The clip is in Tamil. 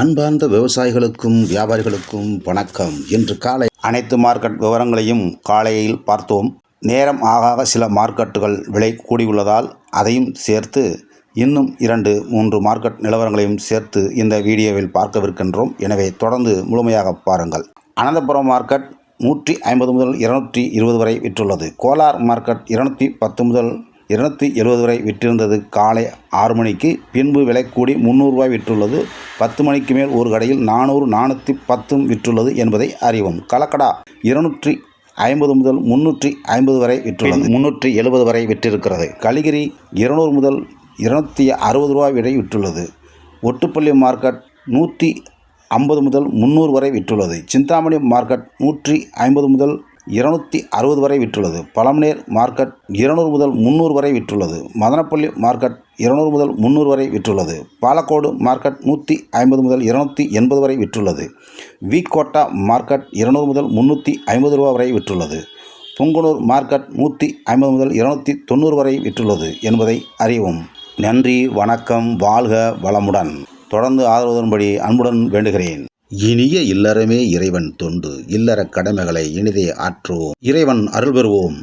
அன்பார்ந்த விவசாயிகளுக்கும் வியாபாரிகளுக்கும் வணக்கம். இன்று காலை அனைத்து மார்க்கெட் விவரங்களையும் காலையில் பார்த்தோம். நேரம் ஆக சில மார்க்கெட்டுகள் விலை கூடியுள்ளதால் அதையும் சேர்த்து இன்னும் 2-3 மார்க்கெட் நிலவரங்களையும் சேர்த்து இந்த வீடியோவில் பார்க்கவிருக்கின்றோம். எனவே தொடர்ந்து முழுமையாக பாருங்கள். அனந்தபுரம் மார்க்கெட் 150 முதல் 220 வரை விற்றுள்ளது. கோலார் மார்க்கெட் 210 முதல் 270 வரை விற்றிருந்தது. காலை 6 மணிக்கு பின்பு விலை கூடி 300 ரூபாய் விற்றுள்ளது. 10 மணிக்கு மேல் ஒரு கடையில் 400-410 விற்றுள்ளது என்பதை அறிவோம். கலக்கடா 250 முதல் 350 வரை விற்றுள்ளது. 370 வரை விற்றிருக்கிறது. கலிகிரி 200 முதல் 260 ரூபாய் வரை விற்றுள்ளது. ஒட்டுப்பள்ளி மார்க்கெட் 150 முதல் 300 வரை விற்றுள்ளது. சிந்தாமணி மார்க்கெட் 150 முதல் 260 வரை விற்றுள்ளது. பழமநேர் மார்க்கெட் 200 முதல் 300 வரை விற்றுள்ளது. மதனப்பள்ளி மார்க்கெட் 200 முதல் 300 வரை விற்றுள்ளது. பாலக்கோடு மார்க்கெட் 150 முதல் 280 வரை விற்றுள்ளது. விகோட்டா மார்க்கெட் 200 முதல் 350 ரூபா வரை விற்றுள்ளது. புங்குனூர் மார்க்கெட் 150 முதல் 290 வரை விற்றுள்ளது என்பதை அறிவோம். நன்றி, வணக்கம், வாழ்க வளமுடன். தொடர்ந்து ஆதரவுதன்படி அன்புடன் வேண்டுகிறேன். இனிய இல்லறமே இறைவன் தொண்டு. இல்லற கடமைகளை இனிதே ஆற்றுவோம். இறைவன் அருள் பெறுவோம்.